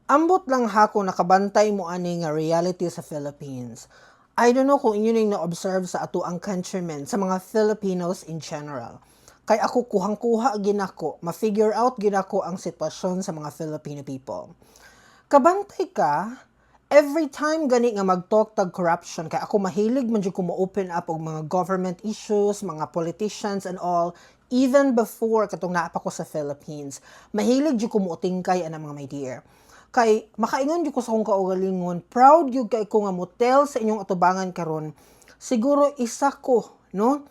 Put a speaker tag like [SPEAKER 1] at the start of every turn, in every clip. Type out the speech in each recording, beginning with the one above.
[SPEAKER 1] Ambot lang hako nakabantay mo ani nga reality sa Philippines. I don't know kung inyo ning na-observe sa ato ang countrymen, sa mga Filipinos in general. Kay ako kuhang-kuha ginako, ma-figure out ginako ang sitwasyon sa mga Filipino people. Kabantay ka, every time gani nga mag-talk tag corruption, kay ako mahilig man jud ko mo-open up og mga government issues, mga politicians and all, even before katong naapa ko sa Philippines. Mahilig jud ko mo-tingkay ana mga my dear. Kay makaingon jud ko sa akong kaugalingon, proud jud kay ko nga motel sa inyong atubangan karon. Siguro isa ko, no?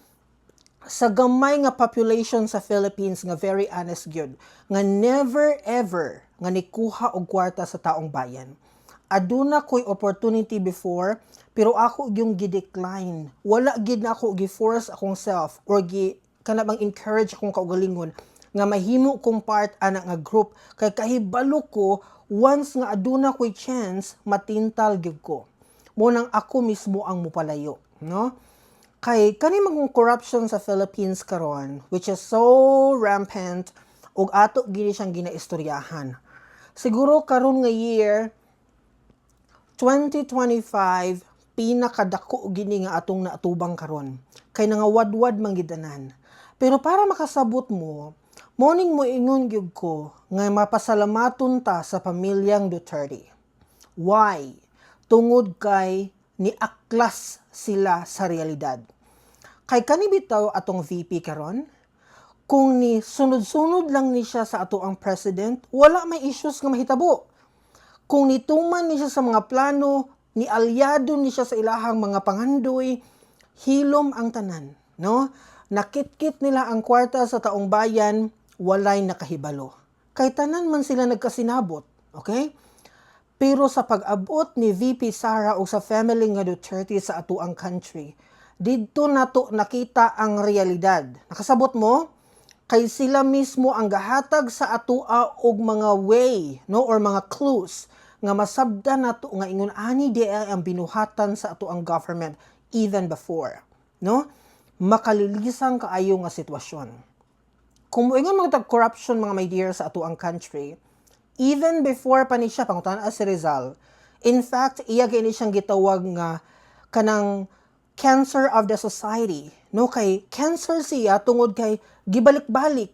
[SPEAKER 1] Sa gamay nga population sa Philippines nga very honest gyud, nga never ever nga nikuha og kwarta sa taong bayan. Aduna ko'y opportunity before, pero ako yung gi-decline. Wala gid na ako gi-force akong self or kanabang encourage akong kaugalingon nga mahimo kong part ana nga group kay kahibalo ko once nga aduna ko'y chance matintal gyud ko. Mo nang ako mismo ang mupalayo, no? Kay kani magong corruption sa Philippines karon, which is so rampant ug ato gini siyang ginaistoryahan. Siguro karon nga year 2025 pinakadako gini nga atong naatubang karon. Kay nangawadwad manggidanan. Pero para makasabot mo, morning mo ingon gyud ko nga mapasalamaton ta sa pamilyang Duterte. Why? Tungod kay niaklas sila sa realidad. Kay kani bitaw atong VP karon, kung ni sunod-sunod lang ni siya sa ato ang president, wala may issues nga mahitabo. Kung nituman ni siya sa mga plano, ni alyado ni siya sa ilahang mga pangandoy, hilom ang tanan, no? Nakit-kit nila ang kwarta sa taong bayan, walay nakahibalo. Kay tanan man sila nagkasinabot, okay? Pero sa pag-abot ni VP Sara o sa family nga Duterte sa ato ang country, didto nato nakita ang realidad. Nakasabot mo? Kay sila mismo ang gahatag sa atoa og mga way, no, or mga clues nga masabda nato nga ingon ani di ang binuhatan sa ato ang government even before, no? Makalilisang kaayo nga sitwasyon. Kung moingon mga corruption mga my dear sa ato ang country, even before pa ni siya pangutan si Rizal, in fact iya gani siyang gitawag nga kanang cancer of the society, no? Kay cancer siya tungod kay gibalik-balik.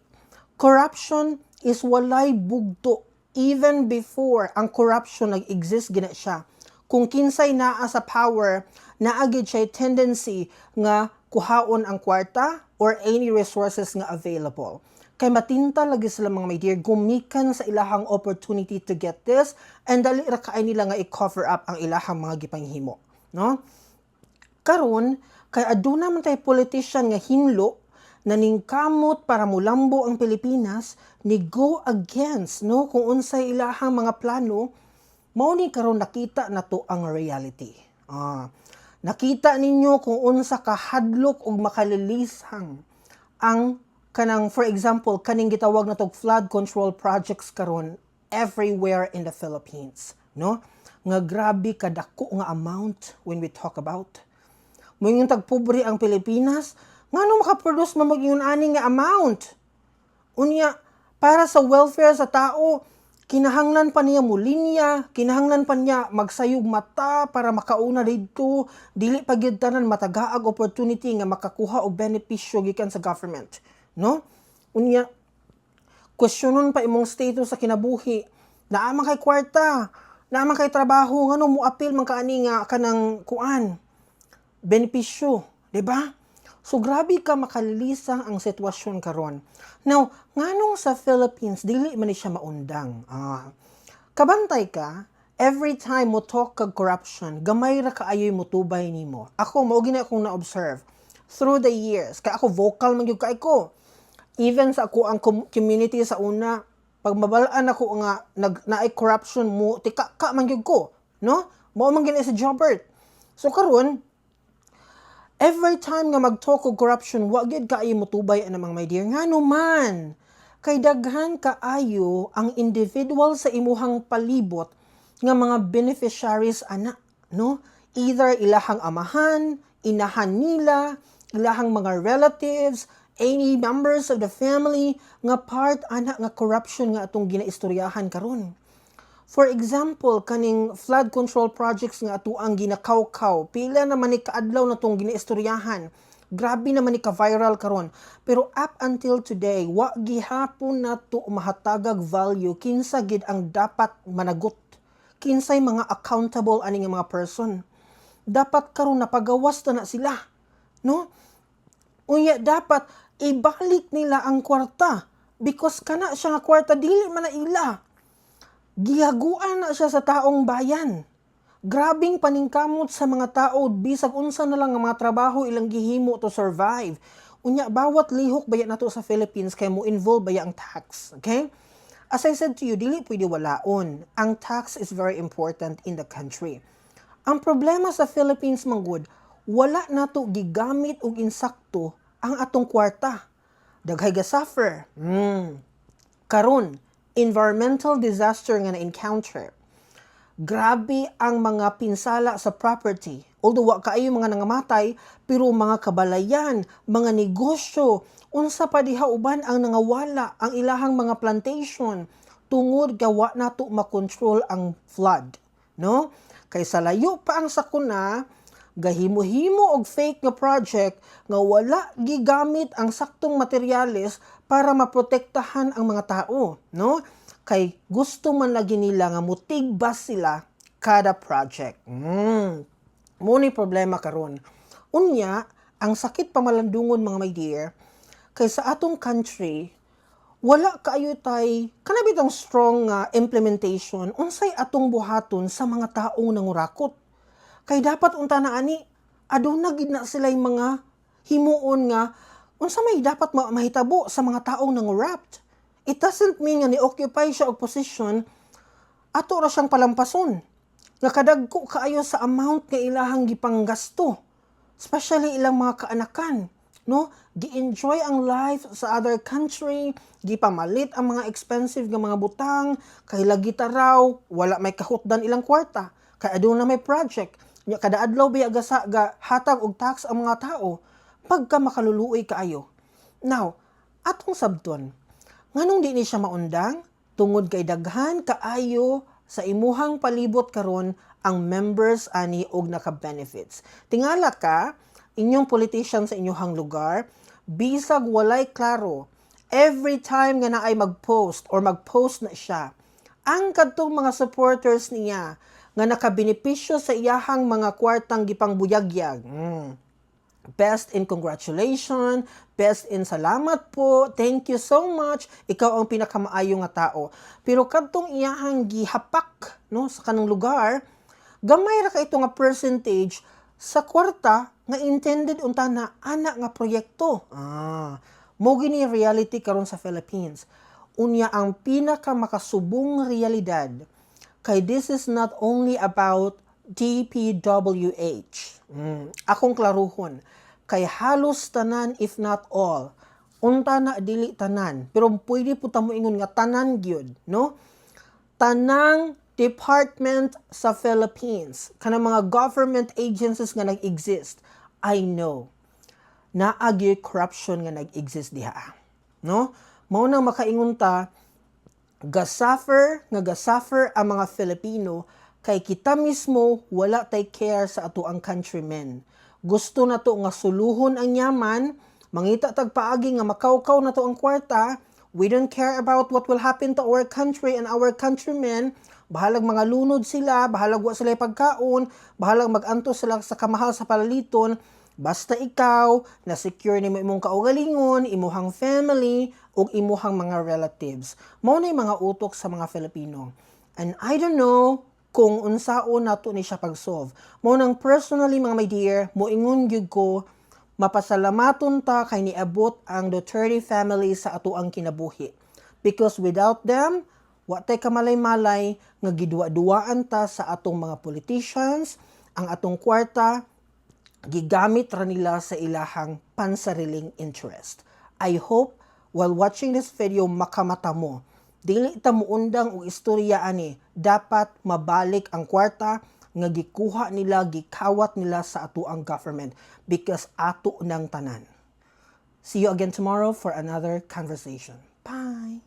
[SPEAKER 1] Corruption is walay bugto even before ang corruption nag-exist gina siya. Kung kinsay naa sa power, naagid siya tendency nga kuhaon ang kwarta or any resources nga available. Kay matinta lagi sila mga my dear, gumikan sa ilahang opportunity to get this and dali ra kaay nila nga i-cover up ang ilahang mga gipanghimo, no? Karon kay aduna man tay politician nga hinlo na ningkamot para mulambo ang Pilipinas ni go against, no, kung unsay ilahang mga plano, mao ni karon nakita nato ang reality. Nakita ninyo kung unsa kahadlok ug makalilisang ang kanang, for example, kaning gitawag na tog flood control projects karon everywhere in the Philippines, no? Nga grabe kadako nga amount when we talk about. Moingon tag pobre ang Pilipinas, ngano makaproduce mamag-ingon ani nga amount? Unya, para sa welfare sa tao, kinahanglan pa niya mulinya, kinahanglan pa niya magsayog mata para makauna dito, dili pa gyud tanan matagaag opportunity nga makakuha og benepisyo gikan sa government, no? Unya, questionon pa imong status sa kinabuhi, naa man kay kwarta, naa man kay trabaho, ngano mo appeal man kaani nga kanang kuan, benepisyo, di ba? So, grabe ka makalilisang ang sitwasyon karon. Now, nganong sa Philippines, dili man ni siya maundang. Kabantay ka, every time mo talk kag corruption, gamay ra kaayoy motubay nimo. Ako, mao gina akong na-observe through the years. Kaya ako, vocal man gyud kay ko. Even sa ako ang community sa una, pag mabalaan ako nga naay corruption mo, tika ka man gyud ko, no? Mao man gina si Jobert. So karon, every time nga mag-talk og corruption, wa gyud kaayo motubay ana mga my dear. Ngano man, kay daghan kaayo ang individual sa imuhang palibot nga mga beneficiaries ana, no? Either ilahang amahan, inahan nila, ilahang mga relatives, any members of the family nga part ana nga corruption nga atong ginaistoryahan karon. For example, kaning flood control projects nga ato ang ginakawkaw, pila naman ni kaadlaw na tong giniistoryahan. Grabe naman ni ka-viral karon. Pero up until today, wa gihapon nato mahatagag value kinsa gid ang dapat managot. Kinsay mga accountable ani nga mga person. Dapat karon napagawas na sila, no? Unya dapat ibalik nila ang kwarta because kana siya nga kwarta dili man na ila. Gihaguan na siya sa taong bayan. Grabing paningkamot sa mga tao, bisag unsa na lang ang mga trabaho ilang gihimo to survive. Unya, bawat lihok baya nato sa Philippines kay mo involve baya ang tax. Okay? As I said to you, dili pwede walaon. Ang tax is very important in the country. Ang problema sa Philippines, manggod, wala nato gigamit og insakto ang atong kwarta. Daghay ga suffer. Karon, environmental disaster nga na-encounter. Grabe ang mga pinsala sa property. Although wa kaayo mga nangamatay, pero mga kabalayan, mga negosyo, unsa pa diha uban ang nangawala ang ilahang mga plantation tungod gawa nato makontrol ang flood, no? Kay sa layo pa ang sakuna, gahimo-himo og fake nga project nga wala gigamit ang saktong materyales para maprotektahan ang mga tao, no? Kay gusto man lagi nila nga mutigbas sila kada project. Mo ni problema karon. Unya, ang sakit pamalandungon mga my dear, kay sa atong country, wala kaayo tay kanabit ang strong implementation unsay atong buhaton sa mga taong nangurakot. Kay dapat unta na ani, aduna gid na sila mga himuon nga unsa may dapat mahitabo sa mga taong nangurapt. It doesn't mean nga ni-occupy siya og position, ato ra siyang palampason. Nga kadagko kaayo sa amount nga ilahang gipanggasto. Especially ilang mga kaanakan, no? Gi-enjoy ang life sa other country, gipamalit ang mga expensive nga mga butang, kay lagi taraw, wala may kahutdan ilang kwarta, kay aduna may project. Nya kada adlaw biya ga hatag og tax ang mga tao pagka makaluluoy kaayo. Now, atong sabton, nganong di ni siya maundang? Tungod kay daghan kaayo sa imuhang palibot karon ang members ani og naka-benefits. Tingala ka, inyong politician sa inyong lugar, bisag walay klaro, every time nga naay mag-post na siya, ang kadtong mga supporters niya nga nakabenepisyo sa iyahang mga kwartang gipangbuyagyag. Best in congratulations, best in salamat po, thank you so much, ikaw ang pinakamaayo nga tao. Pero kadtong iyahang gihapak, no, sa kanang lugar, gamay ra ka ito nga percentage sa kwarta nga intended unta na ana nga proyekto. Mo gini reality karon sa Philippines. Unya ang pinaka makasubong realidad kay this is not only about DPWH. Akong klaruhon, kay halos tanan if not all, unta na dili tanan, pero pwede po ta mo ingon nga tanan gyud, no? Tanang department sa Philippines, kanang mga government agencies nga nag-exist, I know, naagi corruption nga nag-exist diha, no? Mao nang makaingon ta, gasuffer ang mga Filipino kay kita mismo wala tay care sa ato ang countrymen. Gusto na to nga suluhon ang yaman, mangita tagpaagi nga makawkaw na to ang kwarta. We don't care about what will happen to our country and our countrymen. Bahalag mga lunod sila, bahalag wa sila pagkaon, bahalag maganto sila sa kamahal sa palaliton. Basta ikaw, na-secure ni mo imong kaugalingon, imuhang family, o imuhang mga relatives. Mao na mga utok sa mga Filipino. And I don't know kung unsaon nato ni siya pag-solve. Mo nang personally mga my dear, moingon gyud ko, mapasalamaton ta kay niabot ang Duterte family sa ato ang kinabuhi. Because without them, wa tay kamalay-malay nga gidua-duaan ta sa atong mga politicians, ang atong kwarta gigamit ra nila sa ilahang pansariling interest. I hope while watching this video makamata mo. Dili ta muundang og istorya ani, dapat mabalik ang kwarta nga gikuha nila, gikawat nila sa ato ang government because ato nang tanan. See you again tomorrow for another conversation. Bye!